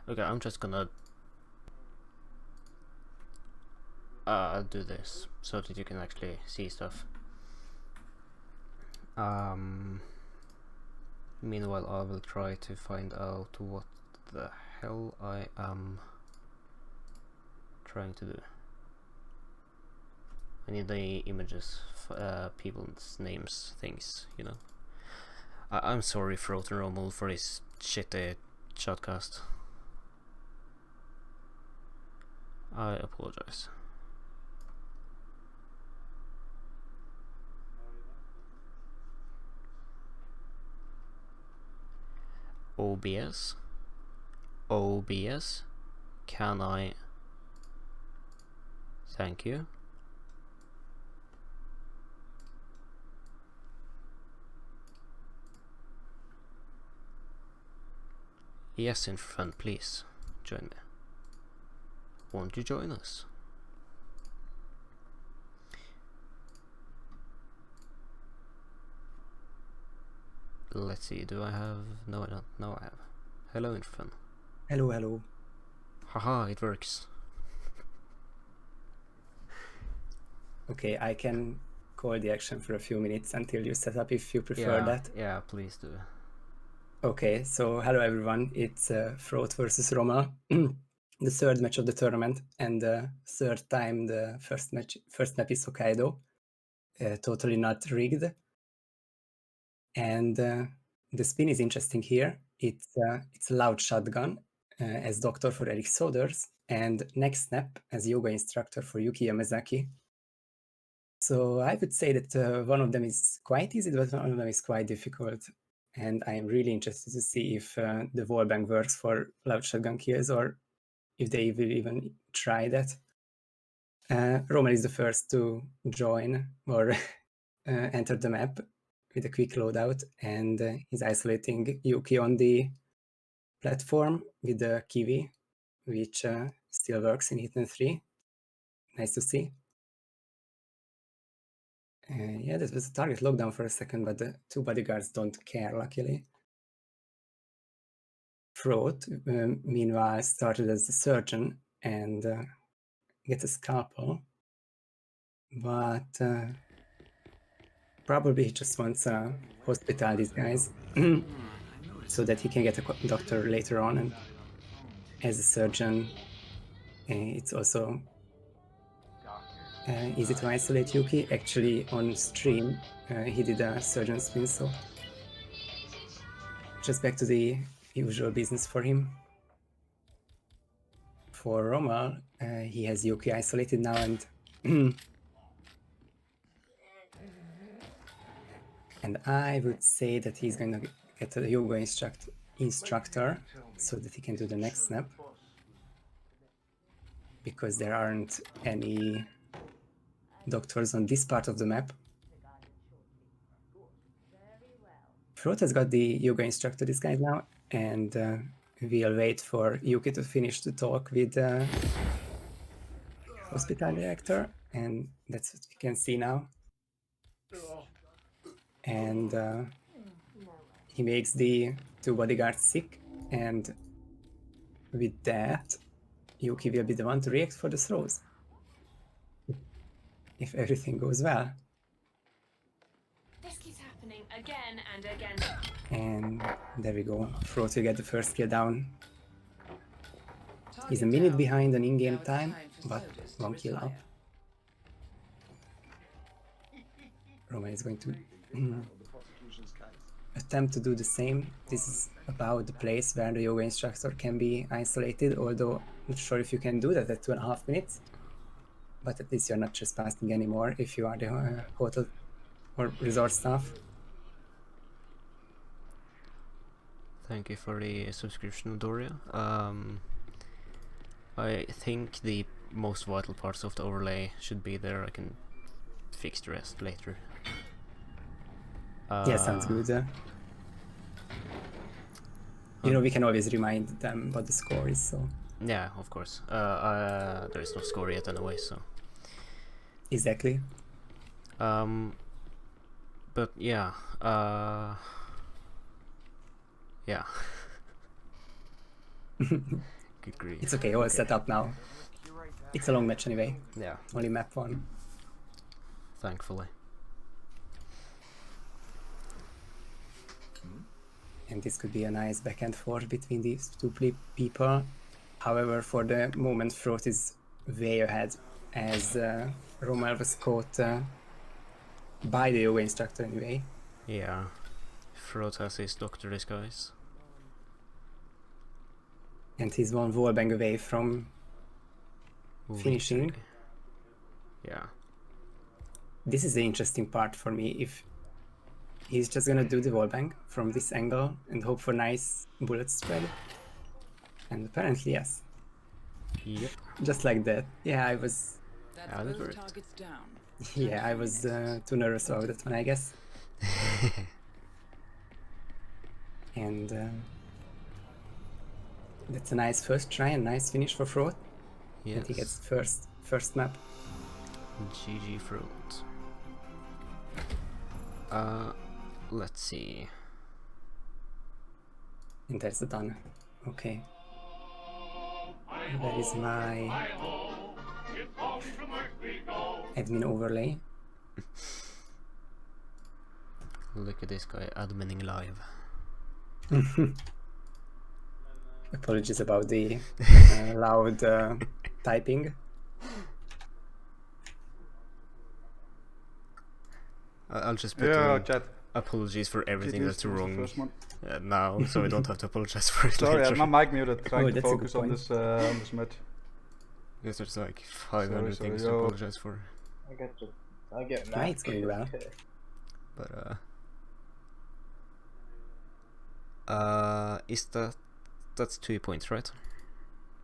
Okay, I'm just gonna do this so that you can actually see stuff. Meanwhile, I will try to find out what the hell I am trying to do. I need the images, people's names, things, you know. I'm sorry, Frote7 and Rommel, for this shitty shotcast. I apologize. OBS? OBS? Can I? Thank you. Yes, In4Fun, please join me. Won't you join us? Let's see, do I have... No, I don't. No, I have. Hello, In4Fun. Hello, hello. Haha, it works. Okay, I can call the action for a few minutes until you set up if you prefer that. Yeah, please do. Okay, so hello everyone, it's Frote versus Rommel, the third match of the tournament, and the third time the first map is Hokkaido, totally not rigged. And the spin is interesting here. It's a loud shotgun as doctor for Eric Soders, and next snap as yoga instructor for Yuki Yamazaki. So I would say that one of them is quite easy, but one of them is quite difficult. And I'm really interested to see if the wallbang works for loud shotgun kills or if they will even try that. Roman is the first to join or enter the map with a quick loadout, and he's isolating Yuki on the platform with the Kiwi, which still works in Hitman 3. Nice to see. Yeah, that was a target lockdown for a second, but the two bodyguards don't care, luckily. Frote, meanwhile, started as a surgeon and gets a scalpel, but probably he just wants to hospital these guys so that he can get a doctor later on. And as a surgeon, it's also easy to isolate Yuki. Actually, on stream, he did a surgeon spin, so just back to the usual business for him. For Rommel, he has Yuki isolated now, and and I would say that he's going to get a yoga instructor so that he can do the next snap, because there aren't any doctors on this part of the map. Frote has got the yoga instructor disguise now, and we'll wait for Yuki to finish the talk with the hospital director, and that's what we can see now. And he makes the two bodyguards sick, and with that, Yuki will be the one to react for the throws, if everything goes well. This keeps happening again and again. And there we go. Frote will get the first kill down. He's a minute behind on in-game time, but one kill up. Roman is going to attempt to do the same. This is about the place where the yoga instructor can be isolated, although I'm not sure if you can do that at 2.5 minutes. But at least you're not trespassing anymore if you are the hotel or resort staff. Thank you for the subscription, Doria. I think the most vital parts of the overlay should be there. I can fix the rest later. Yeah, sounds good. You know, we can always remind them what the score is, so... Yeah, of course. There is no score yet anyway, so... Exactly. But yeah, yeah. Good grief. It's okay, all set up now. It's a long match anyway. Yeah, Only map 1. thankfully. And this could be a nice back and forth between these two people. However, for the moment, Frote is way ahead, as Rommel was caught by the yoga instructor anyway. Yeah, Frote has his doctor disguise. And he's one wallbang away from finishing. Victory. Yeah. This is the interesting part for me. If he's just gonna do the wallbang from this angle and hope for nice bullet spread. And apparently, yes. Yep. Just like that. Yeah, I was... Yeah, that worked. Yeah, I was too nervous about that one, I guess. And that's a nice first try and nice finish for Frote. Yes. And he gets first map. GG Frote. Let's see. And that's done. Okay. Where is my admin overlay? Look at this guy adminning live. Apologies about the loud typing. I'll just put chat. apologies for everything GG's that's was the wrong first one. now, so I don't have to apologize for it Sorry, I later. had my mic muted, trying to that's a good focus on point. this match. Yes, there's like 500 Sorry, things to yo. apologize for. I get Yeah, it's going well. But is that's 2 points, right?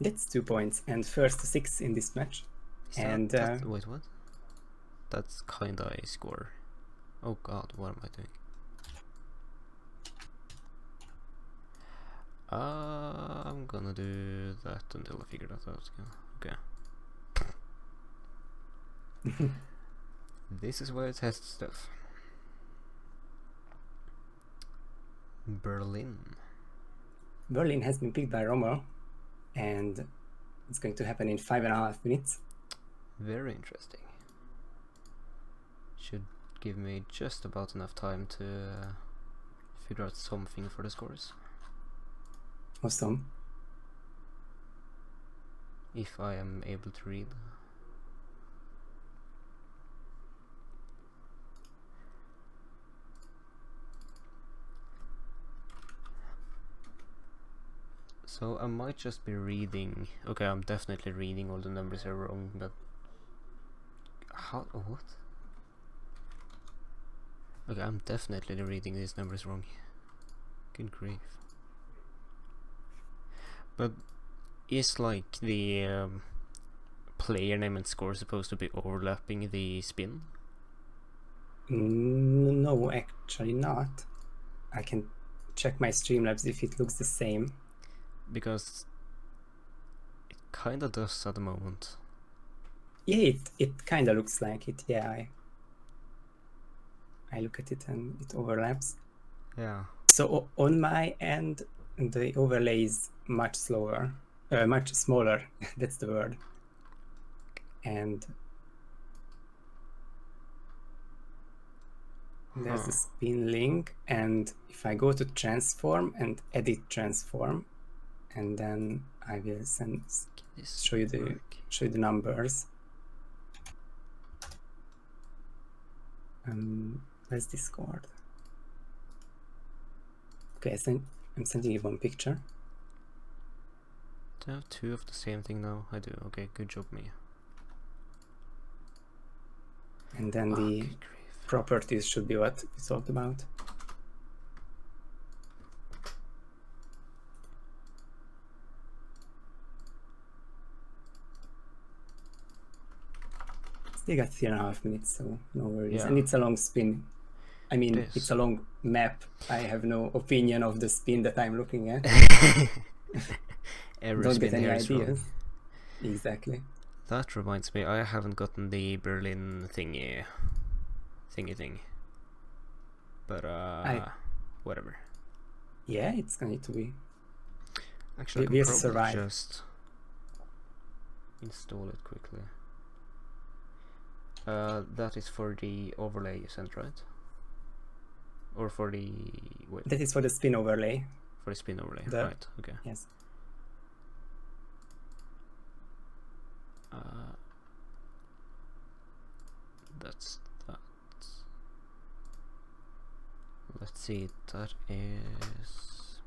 That's 2 points and first to 6 in this match. Is And wait, what? That's kinda a score. Oh god, what am I doing? I'm gonna do that until I figure that out. Okay. This is where it tests stuff. Berlin. Berlin has been picked by Rommel, and it's going to happen in 5.5 minutes. Very interesting. Should give me just about enough time to figure out something for the scores. Awesome. If I am able to read. So I might just be reading. Okay, I'm definitely reading all the numbers are wrong, but how? What? Okay, I'm definitely reading these numbers wrong. Good grief. But is like the player name and score supposed to be overlapping the spin? No, actually not. I can check my Streamlabs if it looks the same. Because it kinda does at the moment. Yeah, it kind of looks like it. Yeah, I look at it and it overlaps. Yeah. So on my end, the overlay is much slower, much smaller. That's the word. And there's the spin link, and if I go to transform and edit transform, and then I will show you the numbers. Where's Discord? Okay, I'm sending you one picture. Do I have two of the same thing now? I do. Okay, good job, me. And then the properties should be what we talked about. Still got 3.5 minutes, so no worries. Yeah. And it's a long spin. I mean, It is. it's a long map. I have no opinion of the spin that I'm looking at. Every Don't spin get any here is wrong. ideas. Exactly. That reminds me, I haven't gotten the Berlin thingy thing. But whatever. Yeah, it's going to be. Actually, I We can have to probably survive. just install it quickly. That is for the overlay you sent, right? Or for the... wait, That is for the spin overlay. for the spin overlay, The- right, okay. Yes. That's that. Let's see, that is...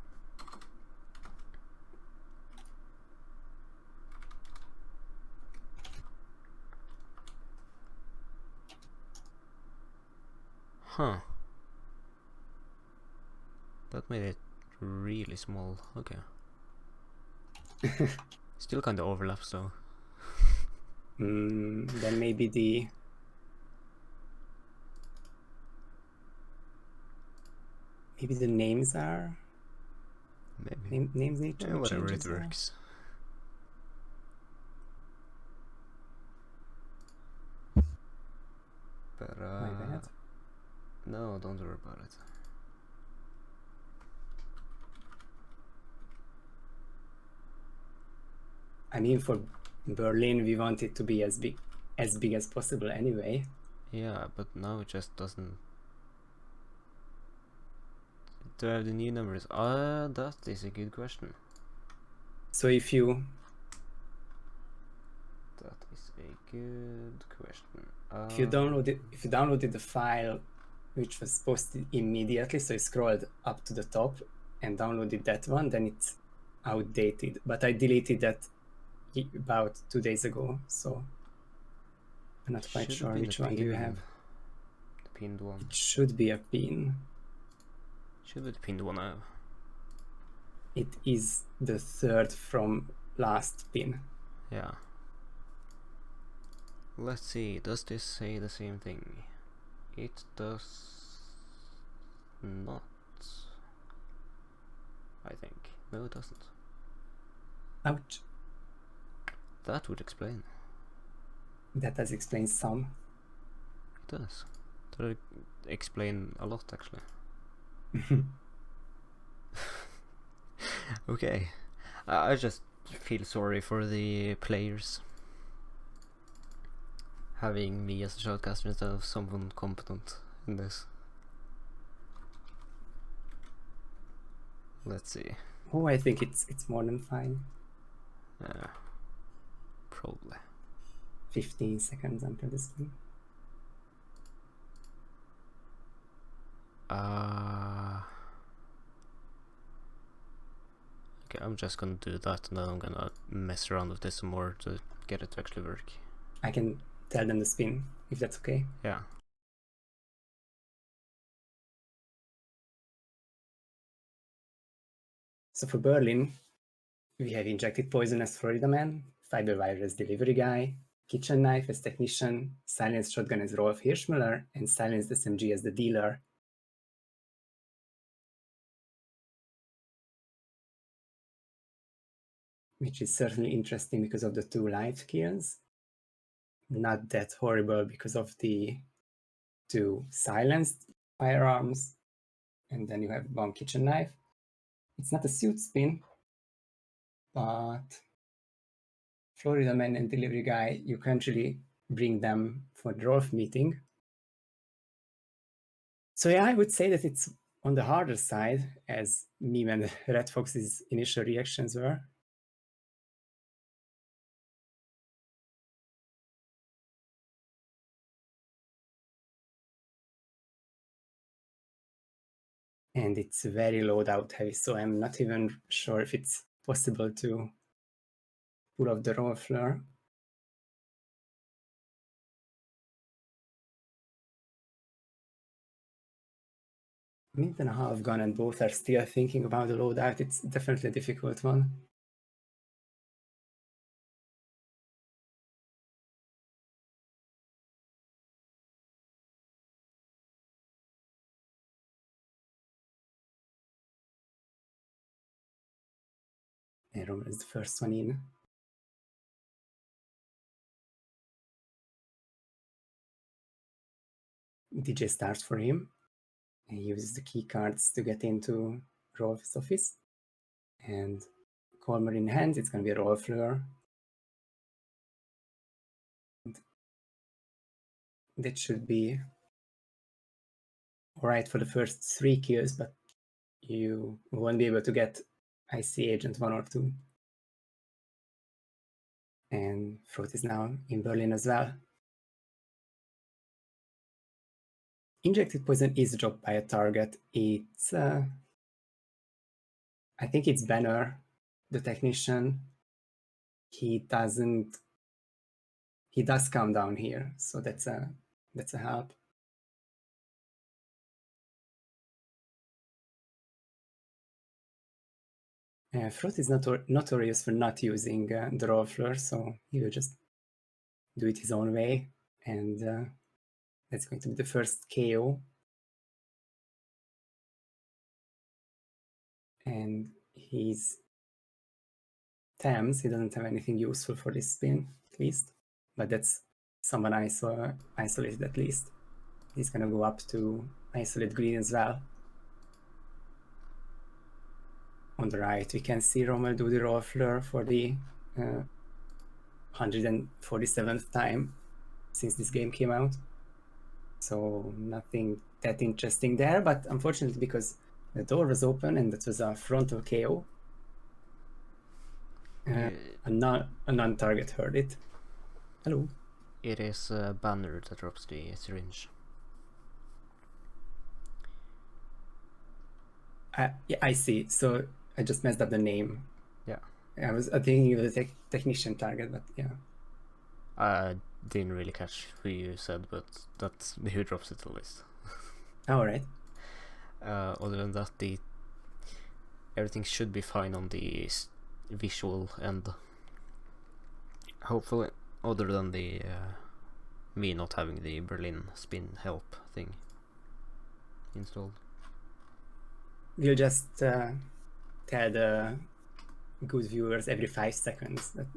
Huh. That made it really small, okay. Still kind of overlaps though. Then maybe the names are Maybe. names need to Yeah, be whatever, changed it as well. works. But My bad. no, don't worry about it. I mean, for Berlin, we want it to be as big as possible anyway. Yeah, but now it just doesn't. Do I have the new numbers? That is a good question. So if you That is a good question. if you downloaded the file which was posted immediately, so you scrolled up to the top and downloaded that one, then it's outdated. But I deleted that about 2 days ago, so I'm not quite Should sure be which the one do you pin- have. The pinned one. It should be a pin. Should be the pinned one I have. It is the third from last pin. Yeah. Let's see, does this say the same thing? It does not. I think. No, it doesn't. Ouch. That would explain. That does explain some. It does. That would explain a lot, actually. Okay. I just feel sorry for the players. Having me as a shoutcaster instead of someone competent in this. Let's see. Oh, I think it's more than fine. Probably. 15 seconds until the spin. Okay, I'm just gonna do that and then I'm gonna mess around with this some more to get it to actually work. I can tell them the spin, if that's okay. Yeah. So for Berlin, we have injected poison as Florida Man, fiber wire as delivery guy, kitchen knife as technician, silenced shotgun as Rolf Hirschmüller, and silenced SMG as the dealer. Which is certainly interesting because of the 2 live kills. Not that horrible because of the 2 silenced firearms. And then you have 1 kitchen knife. It's not a suit spin, but Florida Man and delivery guy, you can actually bring them for the Rolf meeting. So yeah, I would say that it's on the harder side, as me and Red Fox's initial reactions were. And it's very loadout heavy, so I'm not even sure if it's possible to pull off the roll floor. Minute and a half gone and both are still thinking about the loadout. It's definitely a difficult one. And Rommel is the first one in. DJ starts for him. He uses the key cards to get into Rolf's office and Colmar in hand, it's going to be a roll fleur. That should be alright for the first 3 kills, but you won't be able to get IC Agent 1 or 2. And Frote is now in Berlin as well. Injected poison is dropped by a target. It's I think it's Banner, the technician. He does come down here, so that's a help. Frote is notorious for not using the roll fleur, so he will just do it his own way, and that's going to be the first KO. And he's Thames, he doesn't have anything useful for this spin, at least, but that's someone isolated at least. He's gonna go up to isolate green as well. On the right, we can see Rommel do the roll fleur for the 147th time since this game came out. So nothing that interesting there, but unfortunately, because the door was open and that was a frontal KO, a non-target heard it. Hello. It is Banner that drops the syringe. Yeah, I see. So I just messed up the name. Yeah. I was thinking of the technician target, but yeah. I didn't really catch who you said, but that's who drops it at least. All right. Other than that, everything should be fine on the visual end. Hopefully, other than the me not having the Berlin spin help thing installed. We'll just tell the good viewers every 5 seconds that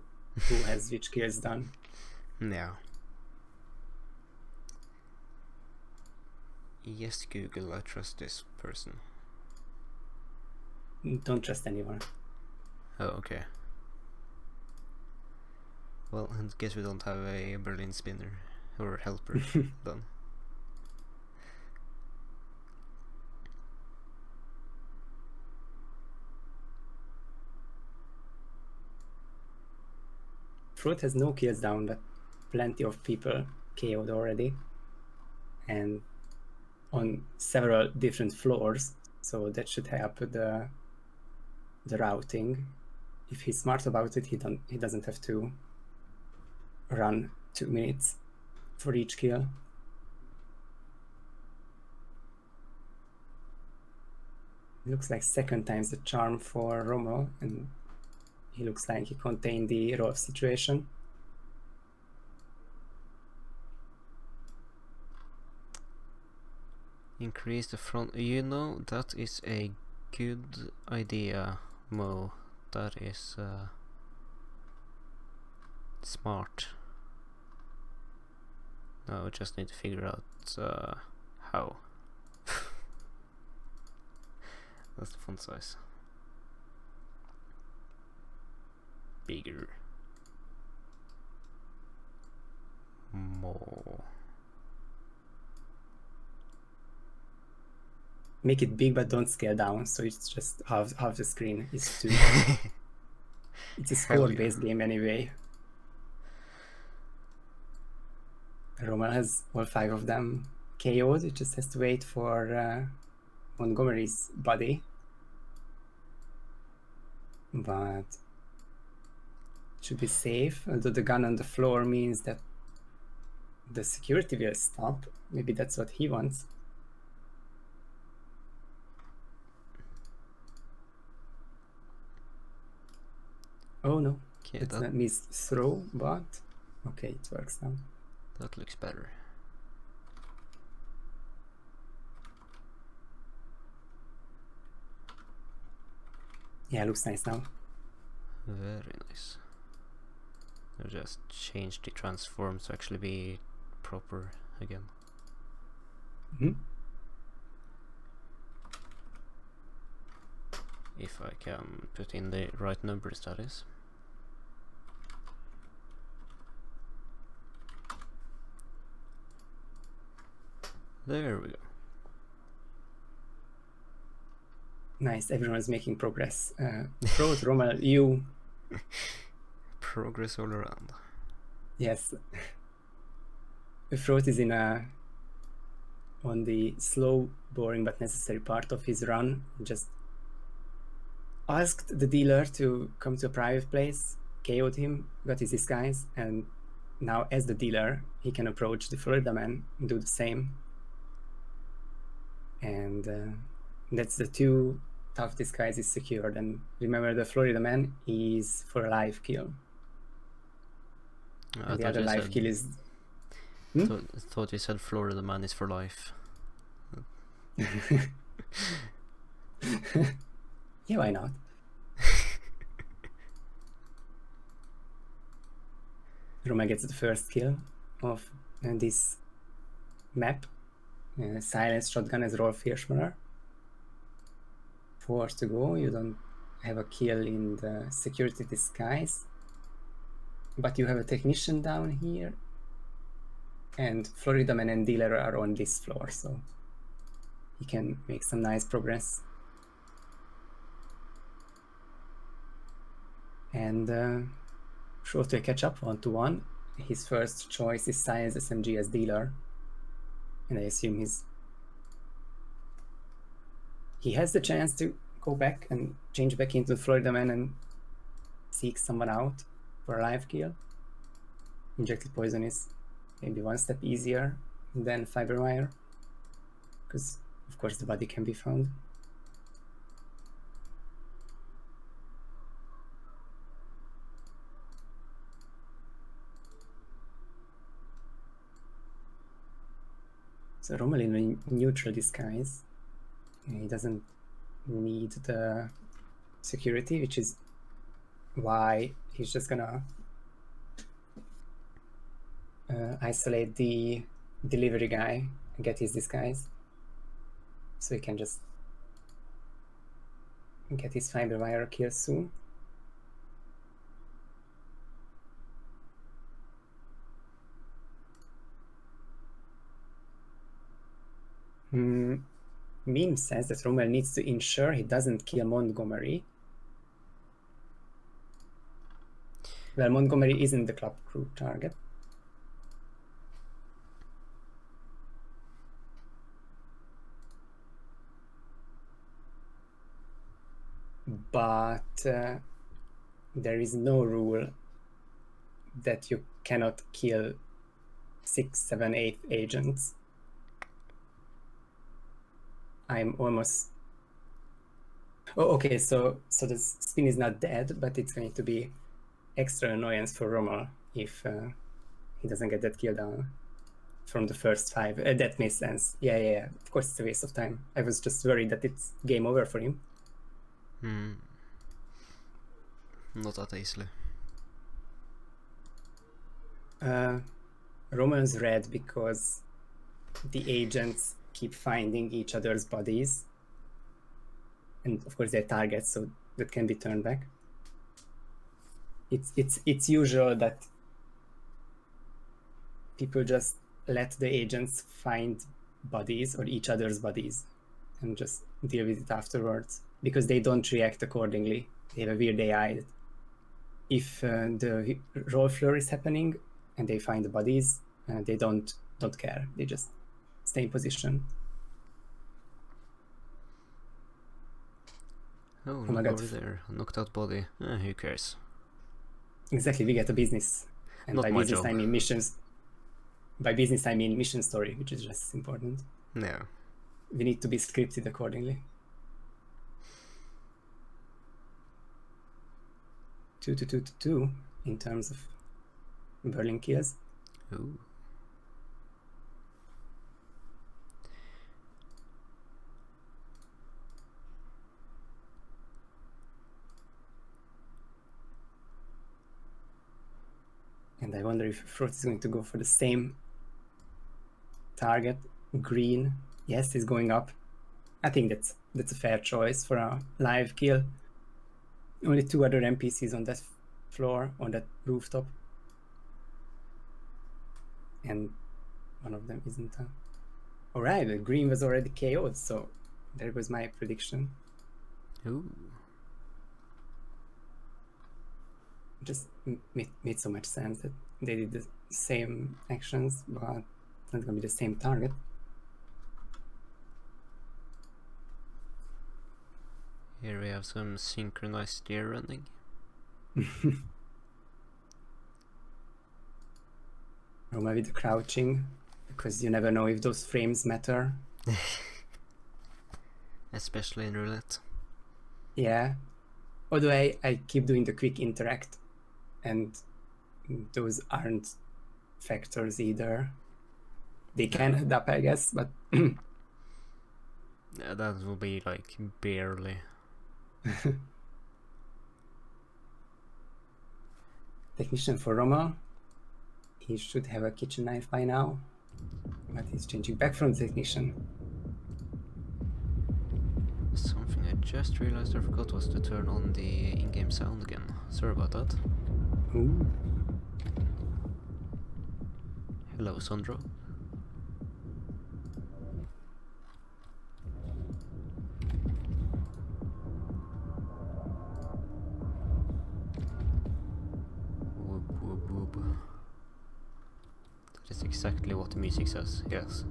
who has which kills done. Yeah. Yes, Google, I trust this person. Don't trust anyone. Oh, okay. Well, I guess we don't have a Berlin spinner or helper done. Frote has no kills down, but plenty of people KO'd already, and on several different floors, so that should help the routing. If he's smart about it, he doesn't have to run 2 minutes for each kill. It looks like second time's the charm for Rommel, and he looks like he contained the rough situation. Increase the front. You know, that is a good idea, Mo. That is smart. Now we just need to figure out how. That's the font size. Bigger. More. Make it big, but don't scale down, so it's just half the screen is too. It's a score-based game anyway. Rommel has all 5 of them KO'd. It just has to wait for Montgomery's body. But it should be safe, although the gun on the floor means that the security will stop. Maybe that's what he wants. Oh no, Okay, it's a missed throw, but okay, it works now. That looks better. Yeah, looks nice now. Very nice. I'll just change the transform to actually be proper again. If I can put in the right numbers, that is. There we go. Nice, everyone's making progress. Frote, Rommel, you. Progress all around. Yes. Frote is on the slow, boring but necessary part of his run. Just asked the dealer to come to a private place, KO'd him, got his disguise, and now as the dealer, he can approach the Florida man and do the same. And that's the two tough disguises secured. And remember, the Florida man is for a live kill. And the other live kill is... Thought you said Florida man is for life. Yeah, why not? Roma gets the first kill of this map. Silence shotgun as Rolf Hirschmaler. 4 to go. You don't have a kill in the security disguise, but you have a technician down here, and Florida man and dealer are on this floor, so he can make some nice progress. And Frote to catch up 1-1. His first choice is Science SMG as dealer, and I assume he has the chance to go back and change back into Florida man and seek someone out for a live kill. Injected poison is maybe one step easier than fiber wire, because of course the body can be found. So Rommel in a neutral disguise. He doesn't need the security, which is why he's just gonna isolate the delivery guy and get his disguise, so he can just get his fiber wire kill soon. Meme says that Rommel needs to ensure he doesn't kill Montgomery. Well, Montgomery isn't the club crew target. But there is no rule that you cannot kill 6, 7, 8 agents. I'm almost... Oh, okay, so the spin is not dead, but it's going to be extra annoyance for Rommel if he doesn't get that kill down from the first 5. That makes sense. Yeah. Of course, it's a waste of time. I was just worried that it's game over for him. Not that easily. Rommel's red because the agents keep finding each other's bodies, and of course they're targets, so that can be turned back. It's usual that people just let the agents find bodies or each other's bodies and just deal with it afterwards, because they don't react accordingly. They have a weird AI that if the roll floor is happening and they find the bodies, they don't care. They just stay in position. Oh, my look God. over there. A knocked out body. Who cares? Exactly, we get a business. And Not by my business job. I mean missions. By business I mean mission story, which is just as important. No. We need to be scripted accordingly. 2 in terms of Berlin kills. Ooh. And I wonder if Frote is going to go for the same target. Green. Yes, he's going up. I think that's a fair choice for a live kill. Only 2 other NPCs on that floor, on that rooftop. And one of them isn't a... Alright, the green was already KO'd, so there was my prediction. Ooh. Just made so much sense that they did the same actions, but it's not gonna be the same target. Here we have some synchronized gear running. Roma with the crouching, because you never know if those frames matter. Especially in roulette. Yeah. Although I keep doing the quick interact, and those aren't factors either. They can add up, I guess, but Yeah, that will be like barely. Technician for Roma. He should have a kitchen knife by now, but he's changing back from technician. Something I just realized I forgot was to turn on the in-game sound again. Sorry about that. Ooh. Hello, Sandro. Whoop, whoop, whoop. That is exactly what the music says, yes.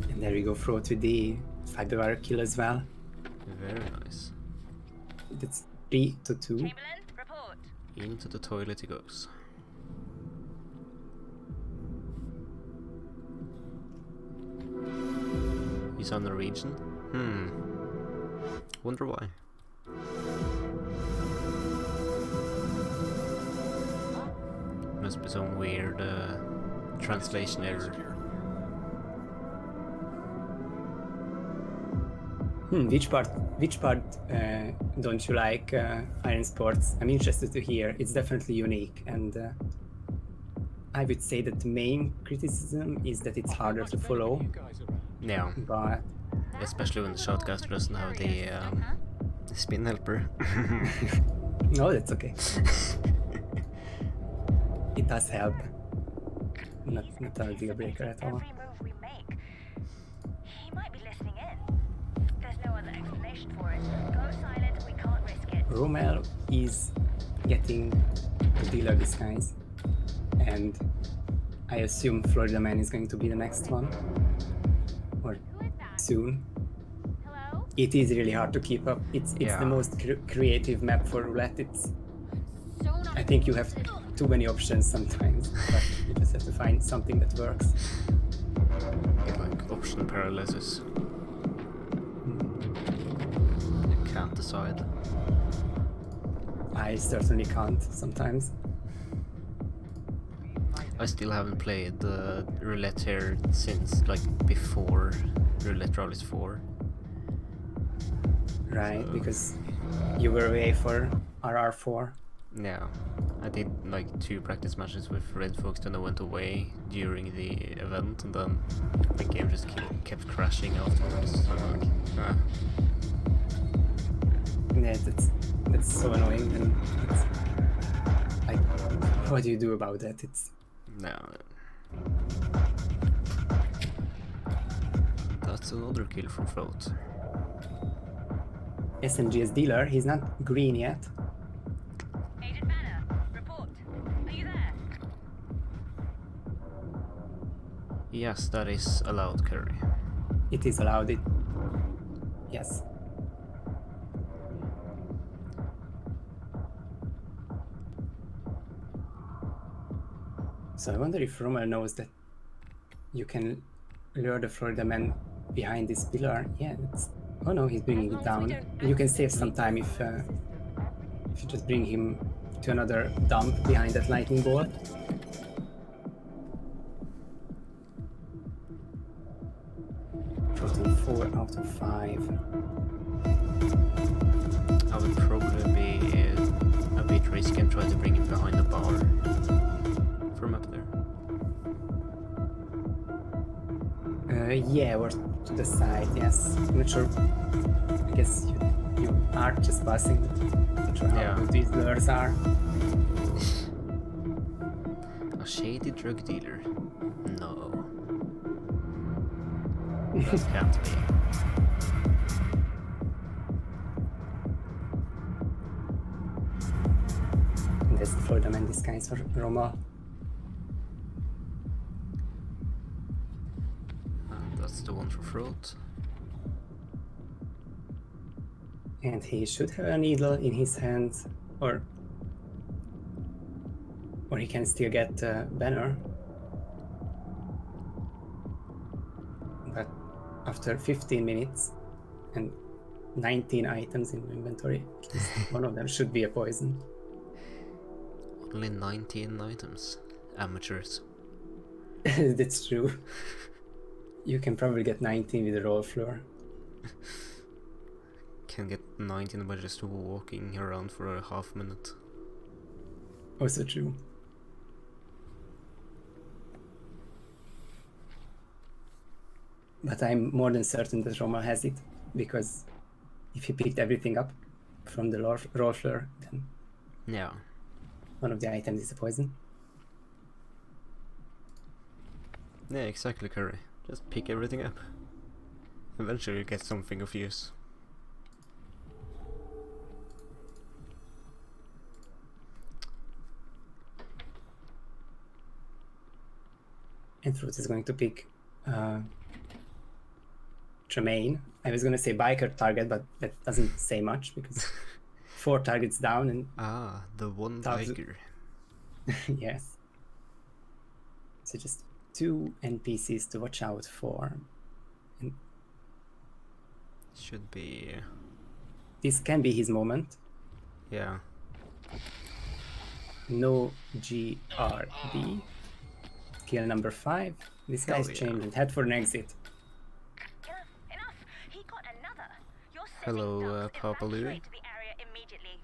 And there we go, Frote with the 5-hour kill as well. Very nice. That's 3-2. Chamberlain, report. Into the toilet he goes. He's on Norwegian? Wonder why. Must be some weird translation error. Which part don't you like Iron Sports? I'm interested to hear. It's definitely unique, and I would say that the main criticism is that it's harder to follow. Yeah, But especially when the shotcaster doesn't have the spin helper. no, that's okay. It does help. Not a deal breaker at all. Every move we make. He might be listening in. There's no other explanation for it. Go silent, we can't risk it. Rommel is getting the dealer disguise, and I assume Florida Man is going to be the next one, or Who is that? soon. Hello? It is really hard to keep up. It's Yeah. the most creative map for roulette. It's So not I think you have too many options sometimes, but you just have to find something that works. Get like option paralysis. You can't decide. I certainly can't sometimes. I still haven't played roulette here since like before Roulette Rivals 4. Right, So- because you were away for RR4. Yeah, I did like 2 practice matches with Red Fox, then I went away during the event, and then the game just kept crashing afterwards. So I'm like, Yeah, that's so annoying. And it's like, what do you do about that? It's no. That's another kill from Frote. SNG's dealer. He's not green yet. Agent Manor, report. Are you there? Yes, that is allowed, Curry. It is allowed. Yes. So I wonder if Rommel knows that you can lure the Florida Man behind this pillar. Yeah, that's... Oh no, he's bringing it down. You can save some time if you just bring him to another dump behind that lightning bolt. Total 4 out of 5. I would probably be a bit risk and try to bring him behind the bar from up there? Yeah, or to the side, yes. I'm not sure. I guess you are just passing. Not sure how Yeah. good these lures are. A shady drug dealer? No. That can't be. And there's the Frote7 and disguise for Rommel. That's the one for Frote. And he should have a needle in his hand, or he can still get a banner. But after 15 minutes and 19 items in inventory, at least one of them should be a poison. Only 19 items. Amateurs. That's true. You can probably get 19 with a roll floor. Can get 19 by just walking around for a half minute. Also true. But I'm more than certain that Rommel has it, because if he picked everything up from the roll floor, then Yeah. one of the items is a poison. Yeah, exactly, Curry. Just pick everything up. Eventually you get something of use. And Frote is going to pick Tremaine. I was going to say biker target, but that doesn't say much because 4 targets down and Ah, the one Thousand- biker. yes. So just 2 NPCs to watch out for. And Should be... this can be his moment. yeah. No GRD. Skill number 5. This Hell guy's yeah. changed and head for an exit. Enough! He got another. You're Hello, sending thugs Papa Louie. evacuate to the area immediately.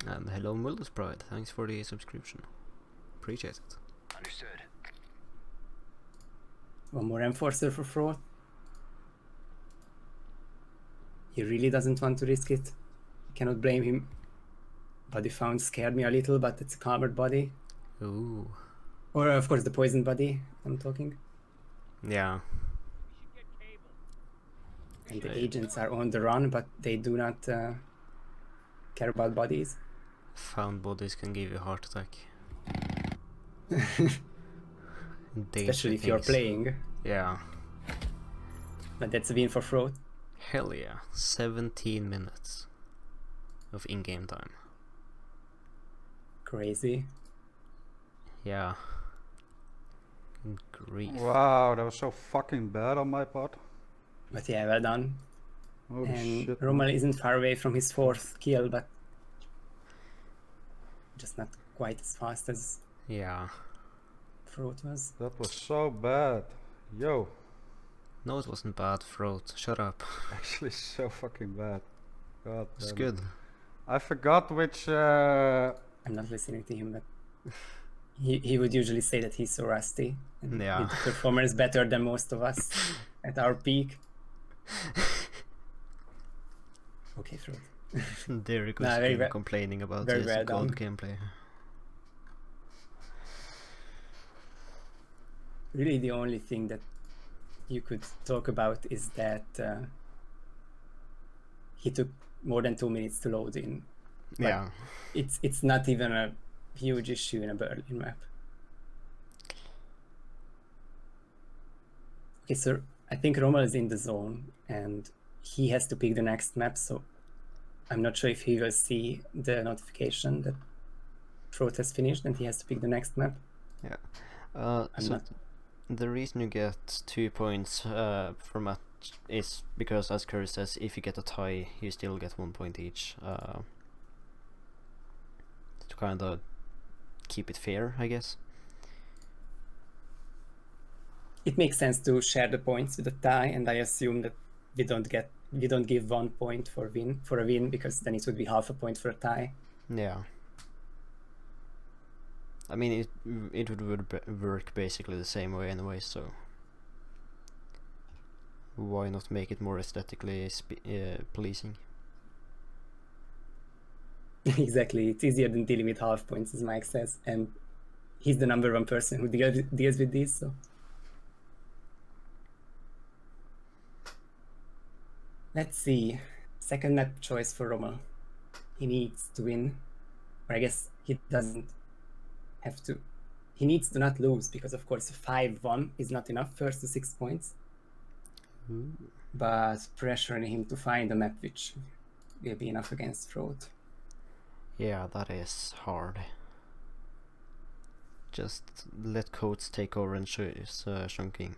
And hello, Mulder's Pride. Thanks for the subscription. Appreciate it. Understood. One more enforcer for Frote. He really doesn't want to risk it. Cannot blame him. Body found scared me a little, but it's a calmer body. Ooh. Or of course the poison body I'm talking. Yeah. And the Okay. agents are on the run, but they do not care about bodies. Found bodies can give you a heart attack. Especially if you're playing. Yeah. But that's a win for Frote. Hell yeah. 17 minutes of in-game time. Crazy. Yeah. Good grief. Wow, that was so fucking bad on my part. But yeah, well done. Holy And shit. Rommel isn't far away from his 4th kill, but just not quite as fast as Yeah. Frote was. That was so bad. Yo, No, it wasn't bad, Frote. Shut up. actually so fucking bad. God It's damn it. good. I forgot which I'm not listening to him, but he would usually say that he's so rusty. And Yeah. his performer is better than most of us at our peak. Okay, Frote. Derek was Nah, very again well- complaining about very his well gold done. gameplay. Really, the only thing that you could talk about is that he took more than 2 minutes to load in. But Yeah. It's not even a huge issue in a Berlin map. Okay, so I think Rommel is in the zone and he has to pick the next map, so I'm not sure if he will see the notification that Frote has finished and he has to pick the next map. Yeah. I'm So not- the reason you get 2 points for match is because, as Curry says, if you get a tie, you still get 1 point each. To kind of keep it fair, I guess. It makes sense to share the points with a tie, and I assume that we don't give 1 point for a win because then it would be half a point for a tie. Yeah. I mean, it would work basically the same way anyway, so why not make it more aesthetically pleasing? Exactly, it's easier than dealing with half points, as Mike says, and he's the number one person who deals with these, so. Let's see. Second map choice for Rommel. He needs to win, or I guess he doesn't have to. He needs to not lose, because of course 5-1 is not enough, first to 6 points. Ooh. But pressuring him to find a map which will be enough against Frote. Yeah, that is hard. Just let Coates take over and choose Shunking.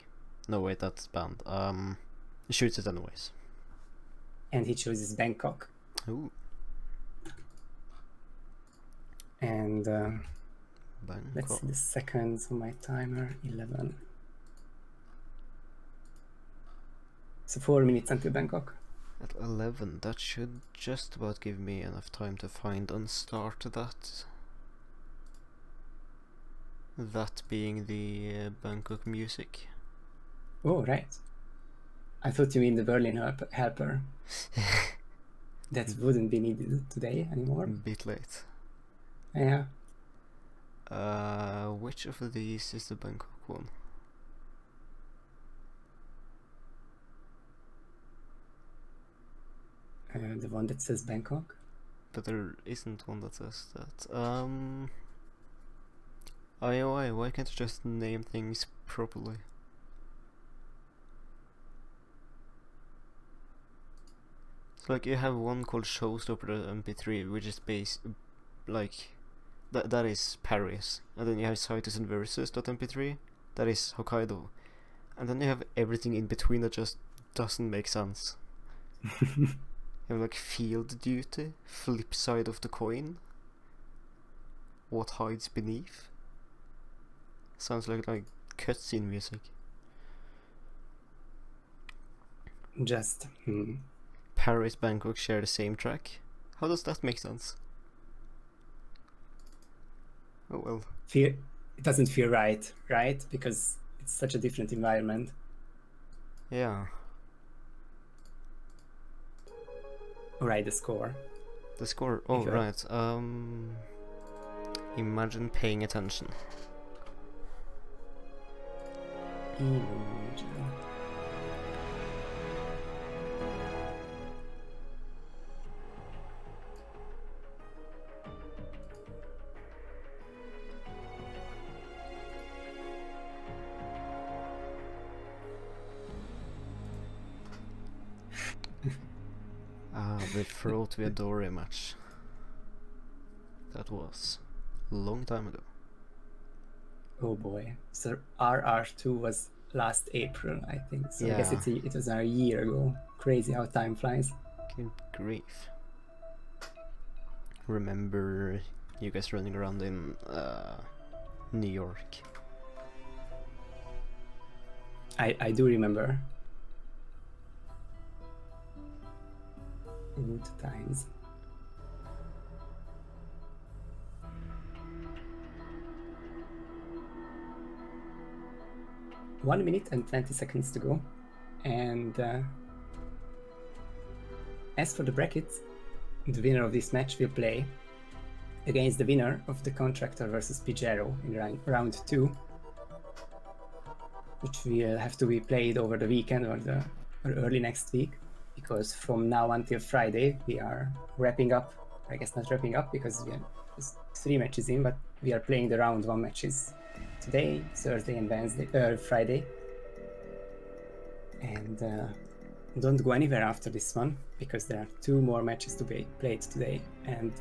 No, wait, that's banned. He shoots it anyways. And he chooses Bangkok. Ooh, And Bangkok. let's see the seconds on my timer. 11. So 4 minutes until Bangkok. At 11, that should just about give me enough time to find and start that. That being the Bangkok music. Oh, right. I thought you mean the Berlin helper. That wouldn't be needed today anymore. Bit late. Yeah. Which of these is the Bangkok one? The one that says Bangkok. But there isn't one that says that. IOI, why can't you just name things properly? So like you have one called Showstopper.mp3, which is like that is Paris, and then you have Citus and Versus.mp3, that is Hokkaido, and then you have everything in between that just doesn't make sense. You have like Field Duty, Flip Side of the Coin, What Hides Beneath. Sounds like cutscene music. Just Paris, Bangkok share the same track. How does that make sense? Oh well. it doesn't feel right, because it's such a different environment. Yeah. Alright, the score. The score. Oh Okay. right. Imagine paying attention. Imagine. The Frote Vidore match. That was a long time ago. Oh boy. So RR2 was last April, I think. So I guess Yeah. it was a year ago. Crazy how time flies. Good grief. Remember you guys running around in New York? I do remember. Good times. One minute and 20 seconds to go. And as for the brackets, the winner of this match will play against the winner of the Contractor versus Pijero in round 2, which will have to be played over the weekend or early next week, because from now until Friday we are wrapping up. I guess not wrapping up, because we have just 3 matches in, but we are playing the round 1 matches today, Thursday and Friday. And don't go anywhere after this one, because there are 2 more matches to be played today, and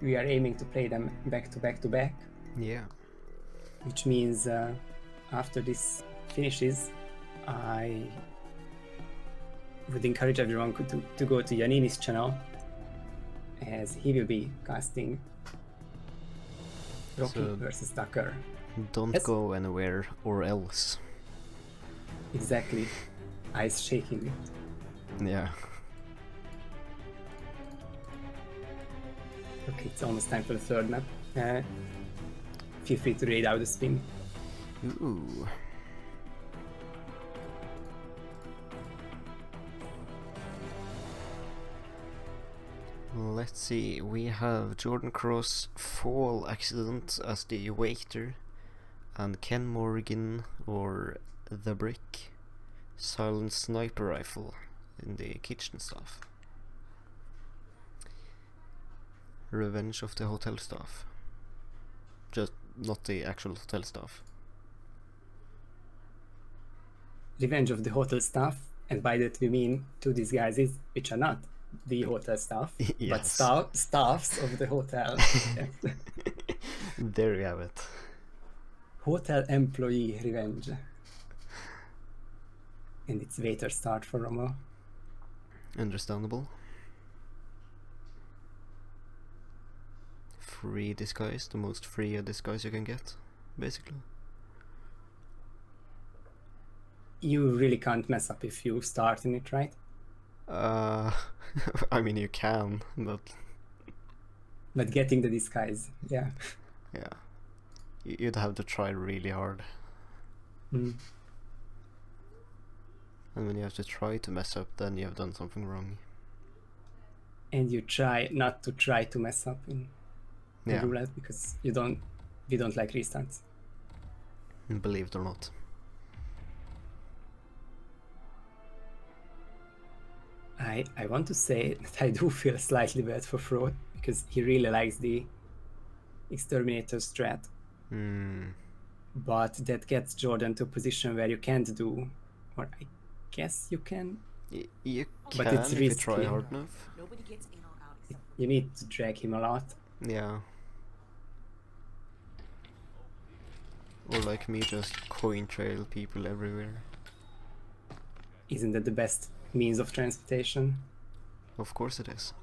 we are aiming to play them back to back to back. Yeah. Which means after this finishes, I would encourage everyone to go to Janini's channel, as he will be casting Rocky So- versus Tucker. Don't Yes. go anywhere or else. Exactly. Eyes shaking. Yeah. Okay, it's almost time for the third map. feel free to read out the spin. Ooh. Let's see, we have Jordan Cross Fall Accident as the waiter, and Ken Morgan or The Brick Silent Sniper Rifle in the kitchen staff. Revenge of the hotel staff. Just not the actual hotel staff. Revenge of the hotel staff, and by that we mean two disguises which are not the hotel staff, but Yes. staffs of the hotel. Yes. There you have it. Hotel employee revenge. And it's waiter start for Rommel. Understandable. Free disguise, the most free disguise you can get, basically. You really can't mess up if you start in it, right? I mean you can, but But getting the disguise, yeah. yeah, you'd have to try really hard. Mm. And when you have to try to mess up, then you have done something wrong. And you try not to try to mess up in Yeah, roulette because we don't like restarts. believe it or not. I want to say that I do feel slightly bad for Frote because he really likes the exterminator strat, but that gets Jordan to a position where you can't do, or I guess you can. You But can it's if you try risky. hard enough. Nobody gets in or out except You need to drag him a lot. Yeah. Or like me, just coin trail people everywhere. Isn't that the best means of transportation? Of course it is.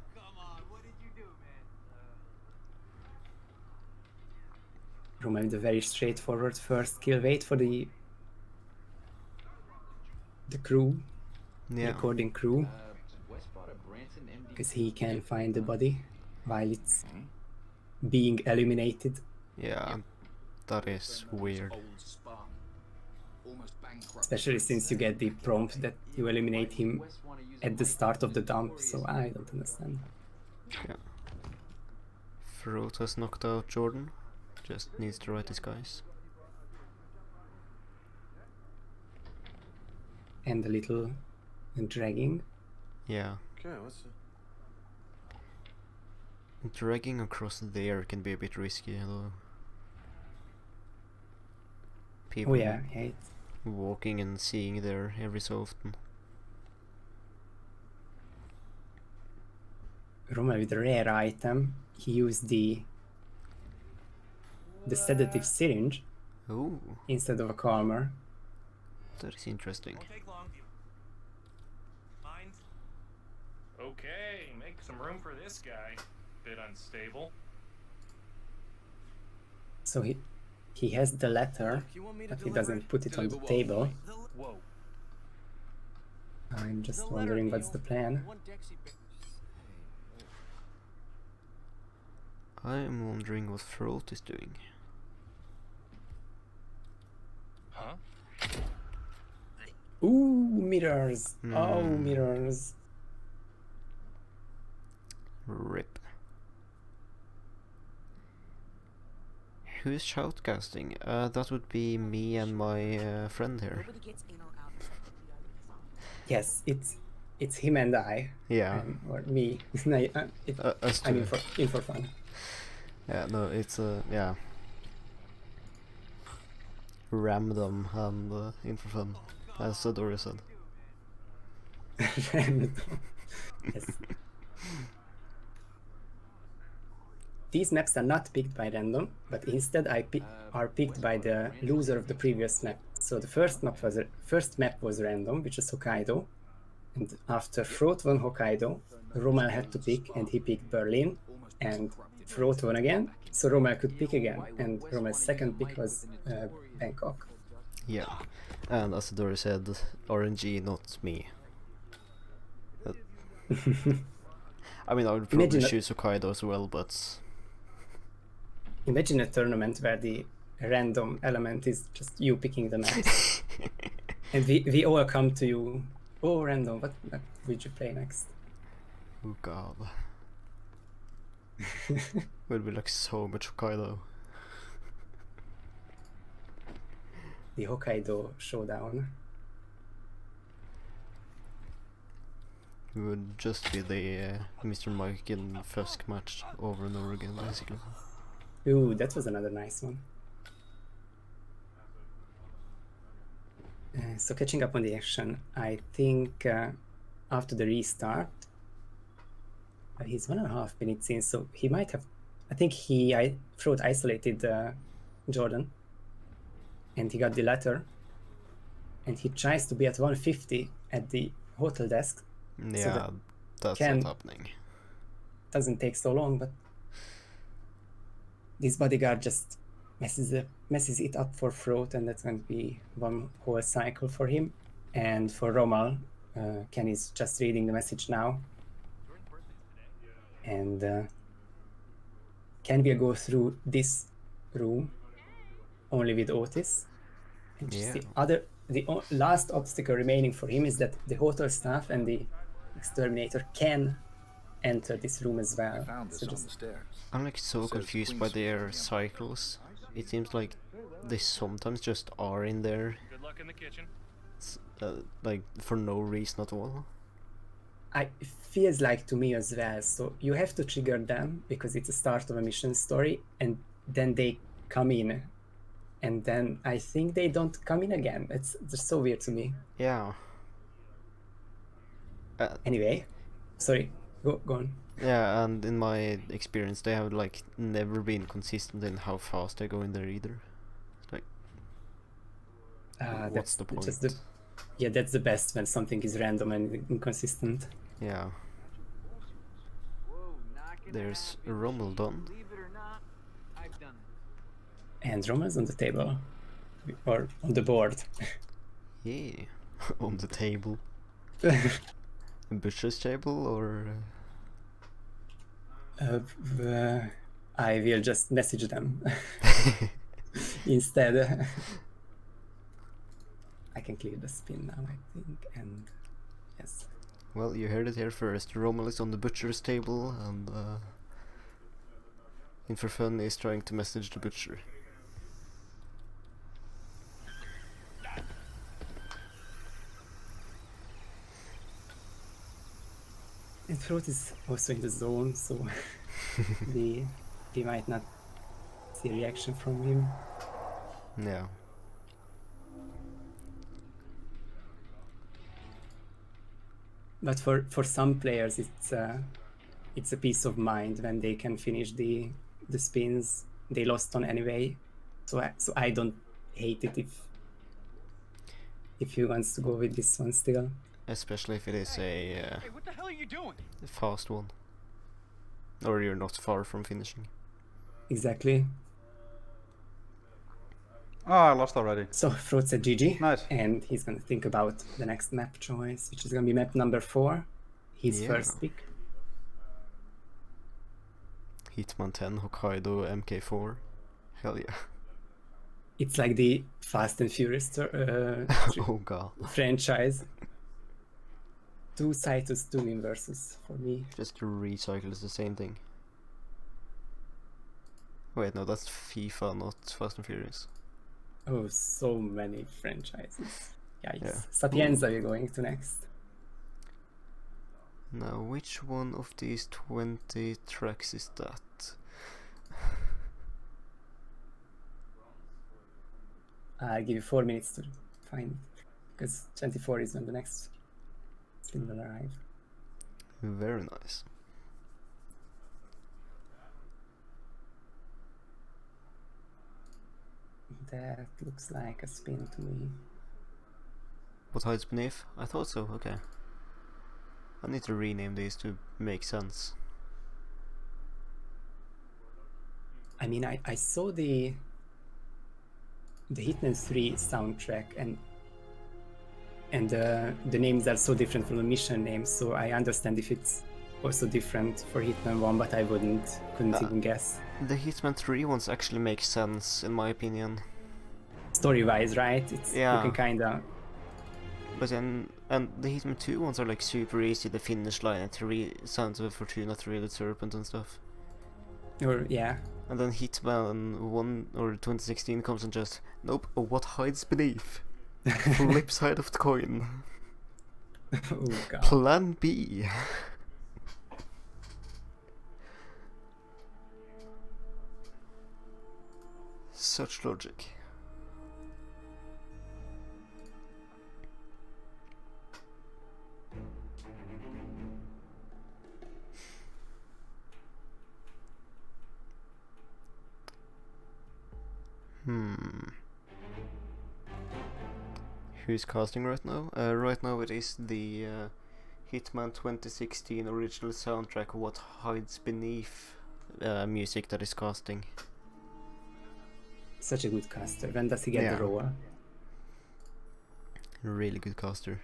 Rommel with a very straightforward first kill. Wait for the crew, Yeah. recording crew, because he can find the body while it's being eliminated. Yeah. That is weird. Especially since you get the prompt that you eliminate him at the start of the dump, so I don't understand. Yeah. Frote has knocked out Jordan. Just needs the right disguise. And a little dragging. Yeah. Okay, what's Dragging across there can be a bit risky, though. People Oh yeah, it's walking and seeing there every so often. Rommel with a rare item. He used the sedative syringe Oh, instead of a calmer. that is interesting. Take Longview. Mind? Okay, make some room for this guy. Bit unstable. So he has the letter, but he doesn't put it on the table. Whoa. I'm just wondering what's the plan. I am wondering what Frote is doing. Huh? Ooh, mirrors! Oh, Hmm. mirrors. Rip. Who's shoutcasting? That would be me and my friend here. nobody gets in or out except Yes, it's him and I. Yeah. Or me. No, Us I mean, two. In4Fun. Yeah, no, it's yeah. Random and In4Fun, as Sadori said. Yes. These maps are not picked by random, but instead are picked by the loser of the previous map. So the first map was random, which is Hokkaido, and after Frote won Hokkaido, Rommel had to pick, and he picked Berlin, and Frote won again, so Rommel could pick again, and Rommel's second pick was Bangkok. Yeah, and as Sadori said, RNG, not me. I mean, I would probably Imagine choose Hokkaido as well, but Imagine a tournament where the random element is just you picking the maps. And we all come to you. Oh, random, what map would you play next? Oh god. Would be like so much Hokkaido. The Hokkaido showdown. It would just be the Mr. Mike and Fusk match over and over again, basically. Ooh, that was another nice one. So catching up on the action, I think after the restart, he's 1.5 minutes in, so he might have. I think Frote isolated Jordan, and he got the letter, and he tries to be at 150 at the hotel desk. Yeah, that's can- not happening. Doesn't take so long, but this bodyguard just messes it up for Frote, and that's going to be one whole cycle for him. And for Rommel, Ken is just reading the message now. And can we go through this room only with Otis? And just the last obstacle remaining for him is that the hotel staff and the exterminator can enter this room as well. Found this So on just the stairs. I'm like so Says confused Queen by Suite their again. cycles. It seems like they sometimes just are in there, Good luck in the kitchen. like for no reason at all. it feels like to me as well. So you have to trigger them because it's a start of a mission story, and then they come in, and then I think they don't come in again. It's just so weird to me. Yeah. Anyway, sorry, go on. Yeah, and in my experience, they have like never been consistent in how fast they go in there either. Like, what's That's the point? just that's the best when something is random and inconsistent. Yeah. There's Rommel done. And Rommel's on the table, or on the board. Yeah. On the table. A butcher's table or... I will just message them instead. I can clear the spin now, I think, and yes. Well, you heard it here first. Rommel is on the butcher's table, and In4Fun is trying to message the butcher. And Frote is also in the zone, so we might not see a reaction from him. Yeah. But for some players, it's a peace of mind when they can finish the spins they lost on anyway. So I don't hate it if he wants to go with this one still. Especially if it is a Hey, what the hell are you doing? fast one. Or you're not far from finishing. Exactly. Oh, I lost already. So Frote said GG, Nice. and he's gonna think about the next map choice, which is gonna be map number 4, his Yeah. first pick. Hitman 10, Hokkaido, MK4. Hell yeah. It's like the Fast and Furious Oh god. franchise. 2 Citus, 2 inverses for me. Just to recycle is the same thing. Wait, no, that's FIFA, not Fast and Furious. Oh, so many franchises. Yikes. Yeah. Sapienza we're going to next. Now, which one of these 20 tracks is that? I'll give you 4 minutes to find it, because 24 is when the next spin will arrive. Very nice. That looks like a spin to me. What hides beneath? I thought so, okay. I need to rename these to make sense. I mean, I saw the Hitman 3 soundtrack, and the names are so different from the mission names, so I understand if it's also different for Hitman 1, but I couldn't even guess. The Hitman 3 ones actually make sense, in my opinion. Story-wise, right? It's you Yeah. can kinda. But then, and the Hitman 2 ones are like super easy, the finish line, and Sounds of Fortuna, Three-Headed Serpent and stuff. Or yeah. And then Hitman 1 or 2016 comes and just, nope, what hides beneath? Flip side of the coin. Oh god. Plan B. Such logic. Who's casting right now? Right now it is the Hitman 2016 original soundtrack What Hides Beneath music that is casting. Such a good caster. When does he get Yeah. the role? Really good caster.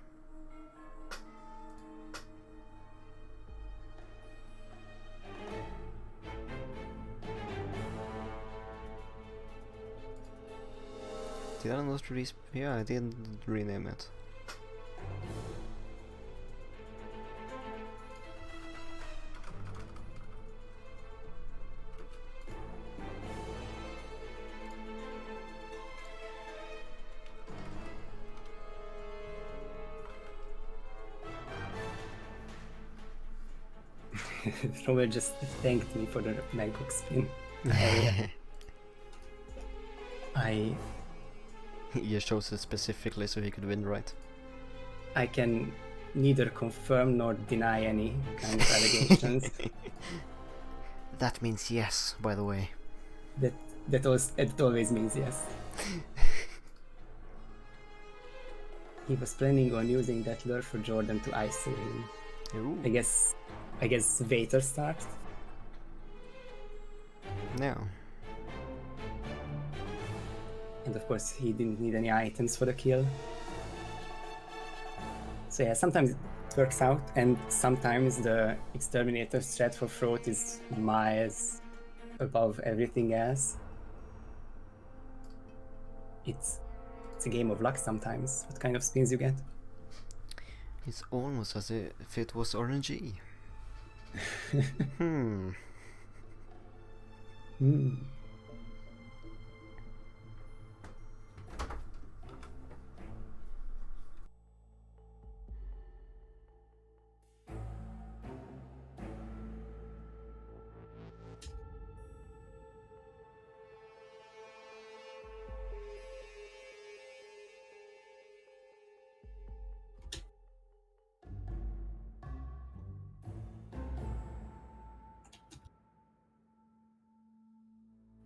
Did I not release? Yeah, I didn't rename it. Robert just thanked me for the MacBook spin. I You chose it specifically so he could win, right? I can neither confirm nor deny any kind of allegations. That means yes, by the way. It always means yes. He was planning on using that lure for Jordan to isolate him. Ooh. I guess Vader start. Yeah. And of course he didn't need any items for the kill. So yeah, sometimes it works out, and sometimes the exterminator threat for Frote is miles above everything else. It's a game of luck sometimes, what kind of spins you get. It's almost as if it was RNG. Hmm.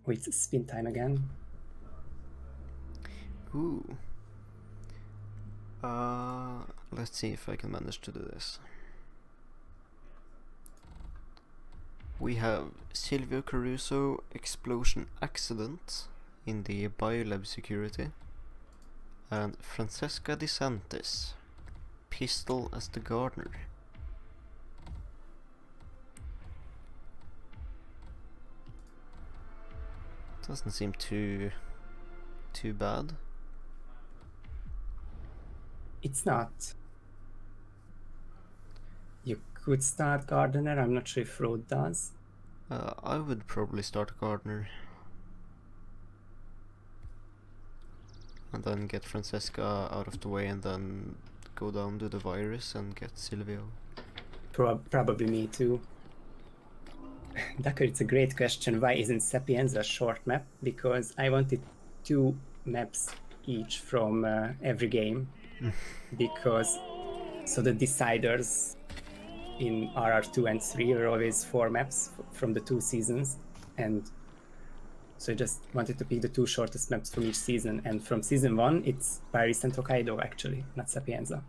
Oh, it's spin time again. Ooh. Let's see if I can manage to do this. We have Silvio Caruso Explosion Accident in the Biolab Security, and Francesca DeSantis Pistol as the Gardener. Doesn't seem too bad. It's not. You could start Gardener, I'm not sure if Road does. I would probably start Gardener. And then get Francesca out of the way, and then go down to the virus and get Silvio. Probably me too. Ducker, it's a great question. Why isn't Sapienza a short map? Because I wanted 2 maps each from every game. Because so the deciders in RR2 and 3 are always 4 maps from the 2 seasons, and so I just wanted to pick the 2 shortest maps from each season, and from season 1 it's Paris and Hokkaido actually, not Sapienza.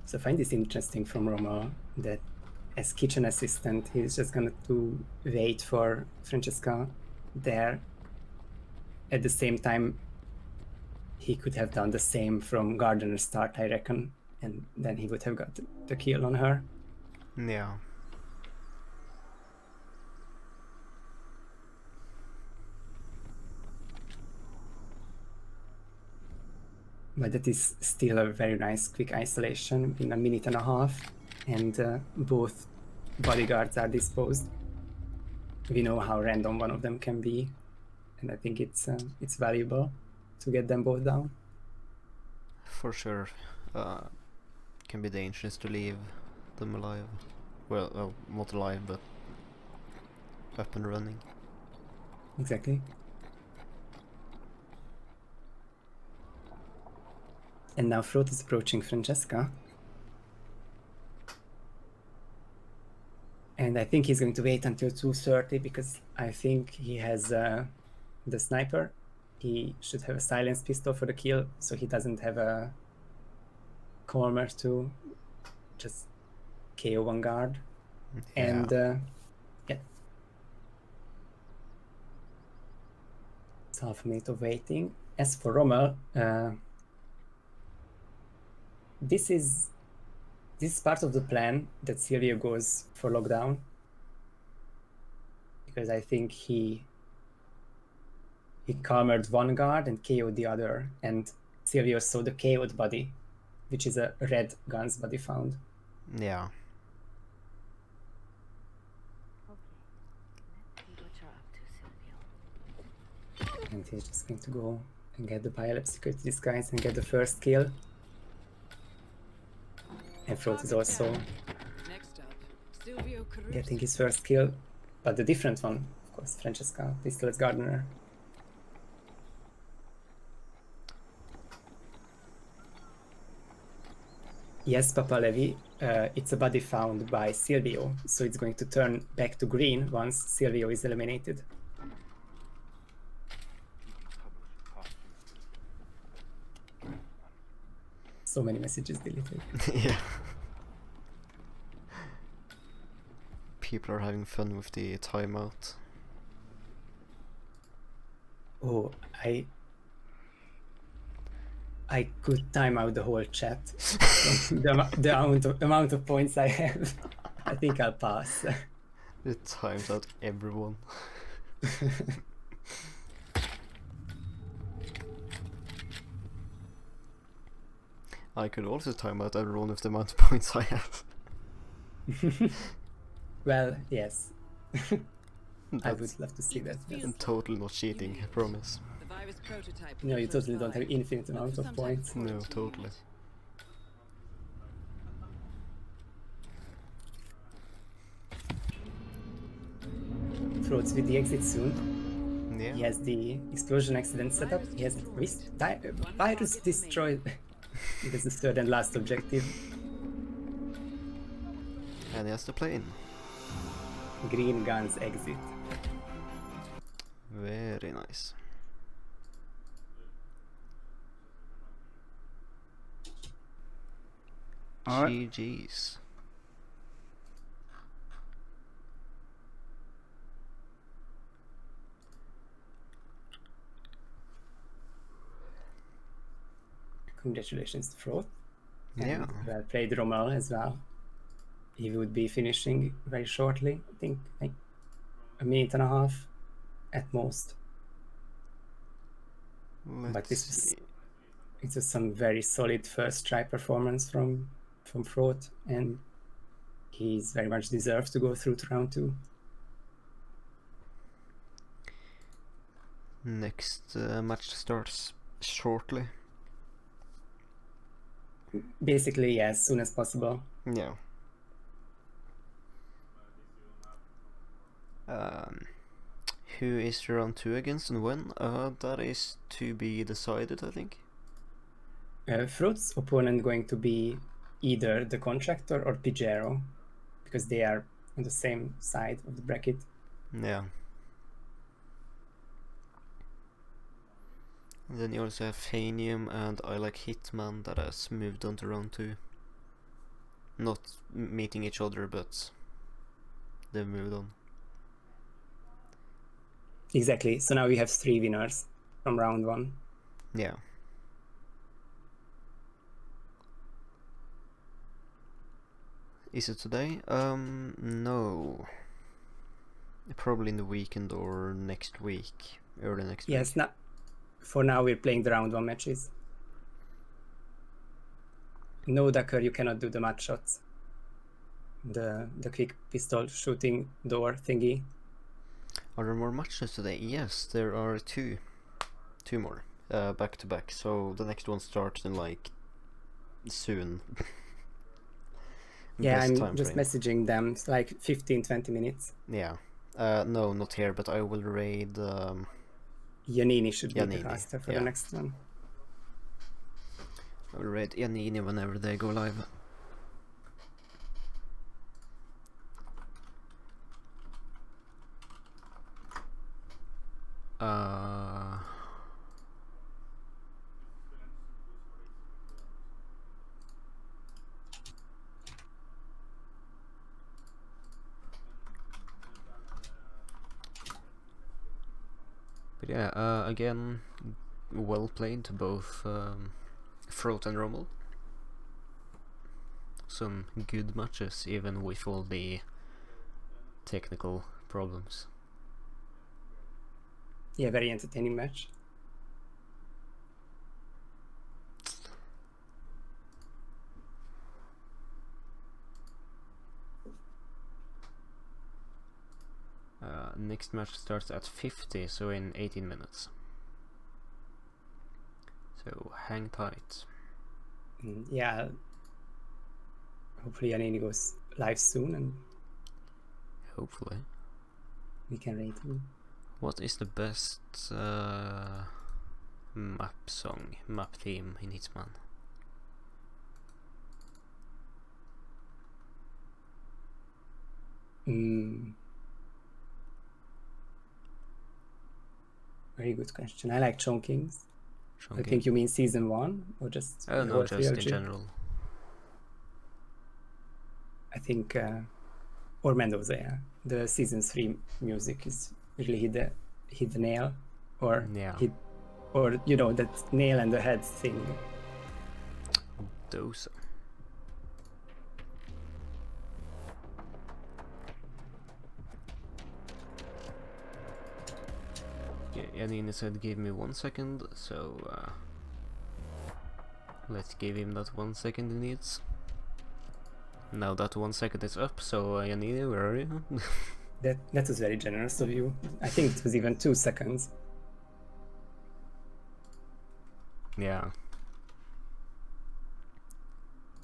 So I find this interesting from Rommel that as kitchen assistant he's just gonna to wait for Francesca there at the same time, he could have done the same from Gardener's start, I reckon, and then he would have got the kill on her. Yeah. But that is still a very nice quick isolation in a minute and a half, and both bodyguards are disposed. We know how random one of them can be, and I think it's valuable to get them both down. For sure. Can be dangerous to leave them alive. Well, not alive, but up and running. Exactly. And now Frote is approaching Francesca. And I think he's going to wait until 2:30 because I think he has the sniper. He should have a silenced pistol for the kill, so he doesn't have a Colmer to just KO one guard. Yeah. And yeah. It's half a minute of waiting. As for Rommel, this is part of the plan that Silvio goes for lockdown, because I think he calmered one guard and KO'd the other, and Silvio saw the KO'd body, which is a red gun's body found. Yeah. See what you're up to, Silvio. And he's just going to go and get the biolab security disguise and get the first kill. And Frote is also Next up, Silvio Caruso. getting his first kill, but the different one, of course, Francesca, pistol as Gardener. Yes, Papa Levi, it's a body found by Silvio, so it's going to turn back to green once Silvio is eliminated. So many messages deleted. Yeah. People are having fun with the timeout. Oh, I could time out the whole chat. the amount of points I have. I think I'll pass. It times out everyone. I could also time out everyone with the amount of points I have. Well, yes. I would That's love to see that. Yes. totally not cheating, I promise. The virus prototype. No, you close totally don't by. have infinite amount of Sometimes points. No, totally. Frote's with the exit soon. Yeah. He has the explosion accident setup. He has virus destroyed. That's the third and last objective. And he has the plane. Green guns exit. Very nice. Alright. GG's. Congratulations to Frote. Yeah. And well played Rommel as well. He would be finishing very shortly. I think like a minute and a half at most. But this was, it was some very solid first try performance from Frote, and he's very much deserved to go through to round 2. Next match starts shortly. Basically, yeah, as soon as possible. Yeah. Who is round 2 against and when? That is to be decided, I think. Frote's opponent going to be either the Contractor or Pijero, because they are on the same side of the bracket. Yeah. And then you also have Fanium and I Like Hitman that has moved on to round 2. Not meeting each other, but they've moved on. Exactly. So now we have 3 winners. from round 1. Yeah. Is it today? No. Probably in the weekend or next week. Early next Yes, week. for now we're playing the round 1 matches. No ducker, you cannot do the mud shots. The quick pistol shooting door thingy. Are there more matches today? Yes, there are two. Two more. Back to back. So the next one starts in like soon. Yeah, Best I'm time just frame. messaging them. It's like 15-20 minutes. Yeah. No, not here, but I will raid Yanini should be the Yanini, caster for yeah. the next one. I will raid Yanini whenever they go live. But yeah, again, well played to both Frote and Rommel. Some good matches, even with all the technical problems. Yeah, very entertaining match. Next match starts at 50, so in 18 minutes. So hang tight. Yeah. Hopefully Yanini goes live soon and Hopefully. we can rate him. What is the best map song, map theme in Hitman? Very good question. I like Chonkings. I Chonking? think you mean season 1 or just Oh the no, whole just trilogy? in general. I think, or Mendoza, yeah. The season 3 music is really hit the nail, or Yeah. or you know, that nail and the head thing. Those. Yeah, Yanini said give me 1 second, so let's give him that 1 second he needs. Now that 1 second is up, so Yanini, where are you? That was very generous of you. I think it was even 2 seconds. Yeah.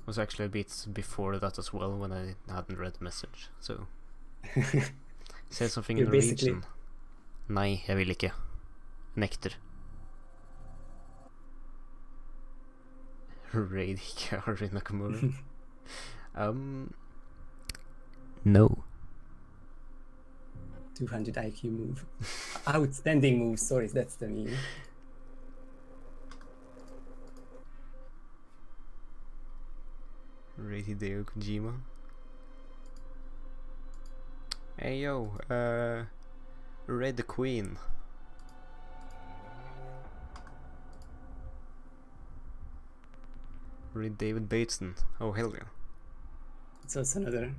Was actually a bit before that as well when I hadn't read the message, so... Say something in You're basically... Norwegian. Nei, jeg vil ikke. Nekter. Raid ikke Harry Nakamura. No. 200 IQ move. Outstanding move, sorry, that's the meaning. Raid Hideo Kojima. Hey yo, raid the Queen. Raid David Bateson. Oh hell yeah. It's also another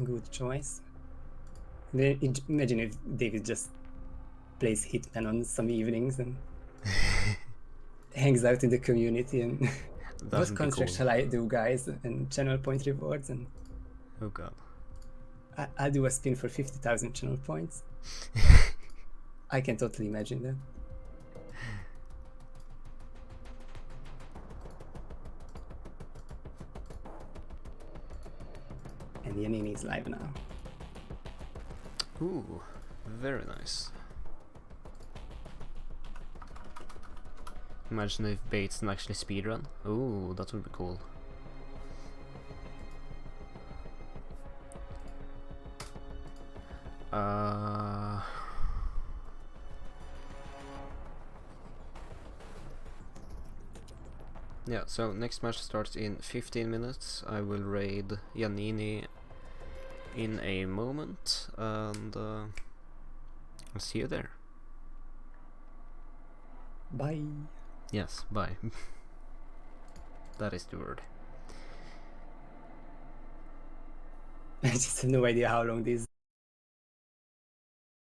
good choice. Then imagine if David just plays Hitman on some evenings and hangs out in the community and what contract shall I do, guys? And channel point rewards, and oh god. I'll do a spin for 50,000 channel points. I can totally imagine that. And Yanini is live now. Ooh, very nice. Imagine if Bateson actually speedrun. Ooh, that would be cool. Yeah, so next match starts in 15 minutes. I will raid Yanini in a moment, and I'll see you there. Bye. Yes, bye. That is the word. I just have no idea how long this